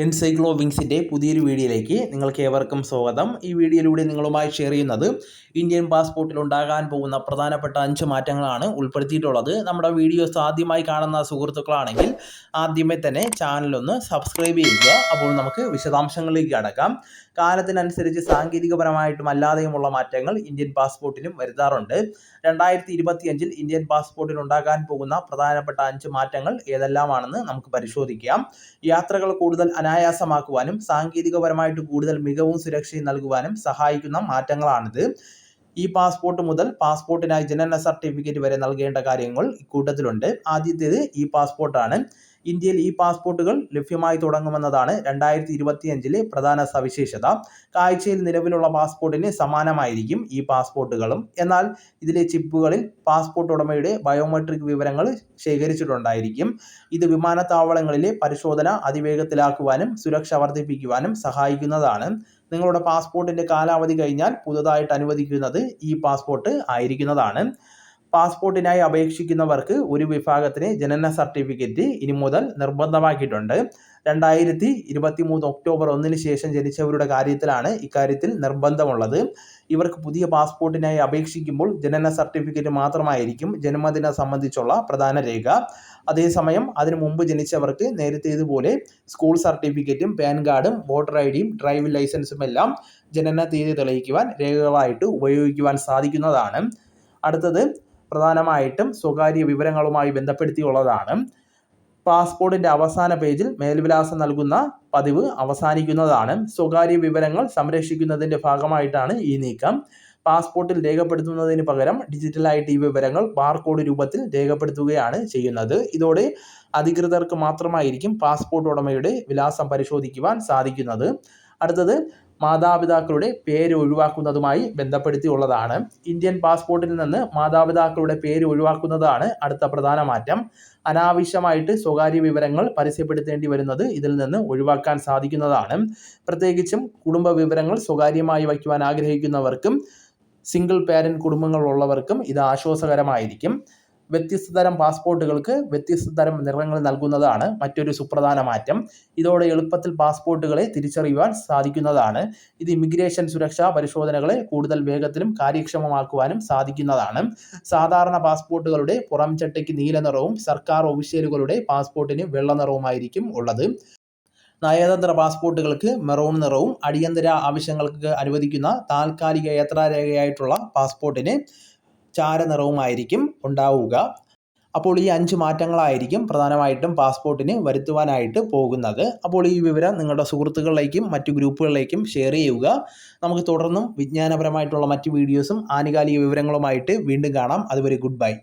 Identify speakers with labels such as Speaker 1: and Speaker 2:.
Speaker 1: എൻസൈക്ലോ വിങ്സിൻ്റെ പുതിയൊരു വീഡിയോയിലേക്ക് നിങ്ങൾക്ക് ഏവർക്കും സ്വാഗതം. ഈ വീഡിയോയിലൂടെ നിങ്ങളുമായി ഷെയർ ചെയ്യുന്നത് ഇന്ത്യൻ പാസ്പോർട്ടിൽ ഉണ്ടാകാൻ പോകുന്ന പ്രധാനപ്പെട്ട 5 മാറ്റങ്ങളാണ് ഉൾപ്പെടുത്തിയിട്ടുള്ളത്. നമ്മുടെ വീഡിയോസ് ആദ്യമായി കാണുന്ന സുഹൃത്തുക്കളാണെങ്കിൽ ആദ്യമേ തന്നെ ചാനലൊന്ന് സബ്സ്ക്രൈബ് ചെയ്യുക. അപ്പോൾ നമുക്ക് വിശദാംശങ്ങളിലേക്ക് കടക്കാം. കാലത്തിനനുസരിച്ച് സാങ്കേതികപരമായിട്ടും അല്ലാതെയുമുള്ള മാറ്റങ്ങൾ ഇന്ത്യൻ പാസ്പോർട്ടിലും വരുത്താറുണ്ട്. 2025 ഇന്ത്യൻ പാസ്പോർട്ടിൽ ഉണ്ടാകാൻ പോകുന്ന പ്രധാനപ്പെട്ട 5 മാറ്റങ്ങൾ ഏതെല്ലാമാണെന്ന് നമുക്ക് പരിശോധിക്കാം. യാത്രകൾ കൂടുതൽ അനായാസമാക്കുവാനും സാങ്കേതികപരമായിട്ട് കൂടുതൽ മികവും സുരക്ഷയും നൽകുവാനും സഹായിക്കുന്ന മാറ്റങ്ങളാണിത്. ഈ പാസ്പോർട്ട് മുതൽ പാസ്പോർട്ടിനായി ജനന സർട്ടിഫിക്കറ്റ് വരെ നൽകേണ്ട കാര്യങ്ങൾ ഇക്കൂട്ടത്തിലുണ്ട്. ആദ്യത്തേത് ഈ പാസ്പോർട്ടാണ്. ഇന്ത്യയിൽ ഈ പാസ്പോർട്ടുകൾ ലഭ്യമായി തുടങ്ങുമെന്നതാണ് 2025 പ്രധാന സവിശേഷത. കാഴ്ചയിൽ നിലവിലുള്ള പാസ്പോർട്ടിന് സമാനമായിരിക്കും ഈ പാസ്പോർട്ടുകളും. എന്നാൽ ഇതിലെ ചിപ്പുകളിൽ പാസ്പോർട്ട് ഉടമയുടെ ബയോമെട്രിക് വിവരങ്ങൾ ശേഖരിച്ചിട്ടുണ്ടായിരിക്കും. ഇത് വിമാനത്താവളങ്ങളിലെ പരിശോധന അതിവേഗത്തിലാക്കുവാനും സുരക്ഷ വർദ്ധിപ്പിക്കുവാനും സഹായിക്കുന്നതാണ്. നിങ്ങളുടെ പാസ്പോർട്ടിൻ്റെ കാലാവധി കഴിഞ്ഞാൽ പുതുതായിട്ട് അനുവദിക്കുന്നത് ഈ പാസ്പോർട്ട് ആയിരിക്കുന്നതാണ്. പാസ്പോർട്ടിനായി അപേക്ഷിക്കുന്നവർക്ക് ഒരു വിഭാഗത്തിന് ജനന സർട്ടിഫിക്കറ്റ് ഇനി മുതൽ നിർബന്ധമാക്കിയിട്ടുണ്ട്. 2023 ഒക്ടോബർ 1 ശേഷം ജനിച്ചവരുടെ കാര്യത്തിലാണ് ഇക്കാര്യത്തിൽ നിർബന്ധമുള്ളത്. ഇവർക്ക് പുതിയ പാസ്പോർട്ടിനായി അപേക്ഷിക്കുമ്പോൾ ജനന സർട്ടിഫിക്കറ്റ് മാത്രമായിരിക്കും ജന്മദിനം സംബന്ധിച്ചുള്ള പ്രധാന രേഖ. അതേസമയം അതിനു മുമ്പ് ജനിച്ചവർക്ക് നേരത്തേതുപോലെ സ്കൂൾ സർട്ടിഫിക്കറ്റും പാൻ കാർഡും വോട്ടർ ഐഡിയും ഡ്രൈവിംഗ് ലൈസൻസും എല്ലാം ജനന തീയതി തെളിയിക്കുവാൻ രേഖകളായിട്ട് ഉപയോഗിക്കുവാൻ സാധിക്കുന്നതാണ്. അടുത്തത് പ്രധാനമായിട്ടും സ്വകാര്യ വിവരങ്ങളുമായി ബന്ധപ്പെടുത്തിയുള്ളതാണ്. പാസ്പോർട്ടിൻ്റെ അവസാന പേജിൽ മേൽവിലാസം നൽകുന്ന പതിവ് അവസാനിക്കുന്നതാണ്. സ്വകാര്യ വിവരങ്ങൾ സംരക്ഷിക്കുന്നതിൻ്റെ ഭാഗമായിട്ടാണ് ഈ നീക്കം. പാസ്പോർട്ടിൽ രേഖപ്പെടുത്തുന്നതിന് പകരം ഡിജിറ്റലായിട്ട് ഈ വിവരങ്ങൾ ബാർകോഡ് രൂപത്തിൽ രേഖപ്പെടുത്തുകയാണ് ചെയ്യുന്നത്. ഇതോടെ അധികൃതർക്ക് മാത്രമായിരിക്കും പാസ്പോർട്ട് ഉടമയുടെ വിലാസം പരിശോധിക്കുവാൻ സാധിക്കുന്നത്. അടുത്തത് മാതാപിതാക്കളുടെ പേര് ഒഴിവാക്കുന്നതുമായി ബന്ധപ്പെടുത്തിയുള്ളതാണ്. ഇന്ത്യൻ പാസ്പോർട്ടിൽ നിന്ന് മാതാപിതാക്കളുടെ പേര് ഒഴിവാക്കുന്നതാണ് അടുത്ത പ്രധാന മാറ്റം. അനാവശ്യമായിട്ട് സ്വകാര്യ വിവരങ്ങൾ പരസ്യപ്പെടുത്തേണ്ടി വരുന്നത് ഇതിൽ നിന്ന് ഒഴിവാക്കാൻ സാധിക്കുന്നതാണ്. പ്രത്യേകിച്ചും കുടുംബ വിവരങ്ങൾ സ്വകാര്യമായി വയ്ക്കുവാൻ ആഗ്രഹിക്കുന്നവർക്കും സിംഗിൾ പാരന്റ് കുടുംബങ്ങളുള്ളവർക്കും ഇത് ആശ്വാസകരമായിരിക്കും. വ്യത്യസ്ത തരം പാസ്പോർട്ടുകൾക്ക് വ്യത്യസ്ത തരം നിറങ്ങൾ നൽകുന്നതാണ് മറ്റൊരു സുപ്രധാന മാറ്റം. ഇതോടെ എളുപ്പത്തിൽ പാസ്പോർട്ടുകളെ തിരിച്ചറിയുവാൻ സാധിക്കുന്നതാണ്. ഇത് ഇമിഗ്രേഷൻ സുരക്ഷാ പരിശോധനകളെ കൂടുതൽ വേഗത്തിലും കാര്യക്ഷമമാക്കുവാനും സാധിക്കുന്നതാണ്. സാധാരണ പാസ്പോർട്ടുകളുടെ പുറം ചട്ടയ്ക്ക് നീല നിറവും സർക്കാർ ഒഫീഷ്യലുകളുടെ പാസ്പോർട്ടിന് വെള്ള നിറവുമായിരിക്കും ഉള്ളത്. നയതന്ത്ര പാസ്പോർട്ടുകൾക്ക് മെറൂൺ നിറവും അടിയന്തര ആവശ്യങ്ങൾക്ക് അനുവദിക്കുന്ന താൽക്കാലിക യാത്രാരേഖയായിട്ടുള്ള പാസ്പോർട്ടിന് ചാരനിറവുമായിരിക്കും ഉണ്ടാവുക. അപ്പോൾ ഈ 5 മാറ്റങ്ങളായിരിക്കും പ്രധാനമായിട്ടും പാസ്പോർട്ടിന് വരുത്തുവാനായിട്ട് പോകുന്നത്. അപ്പോൾ ഈ വിവരം നിങ്ങളുടെ സുഹൃത്തുക്കളിലേക്കും മറ്റു ഗ്രൂപ്പുകളിലേക്കും ഷെയർ ചെയ്യുക. നമുക്ക് തുടർന്നും വിജ്ഞാനപരമായിട്ടുള്ള മറ്റു വീഡിയോസും ആനുകാലിക വിവരങ്ങളുമായിട്ട് വീണ്ടും കാണാം. അതുവരെ ഗുഡ് ബൈ.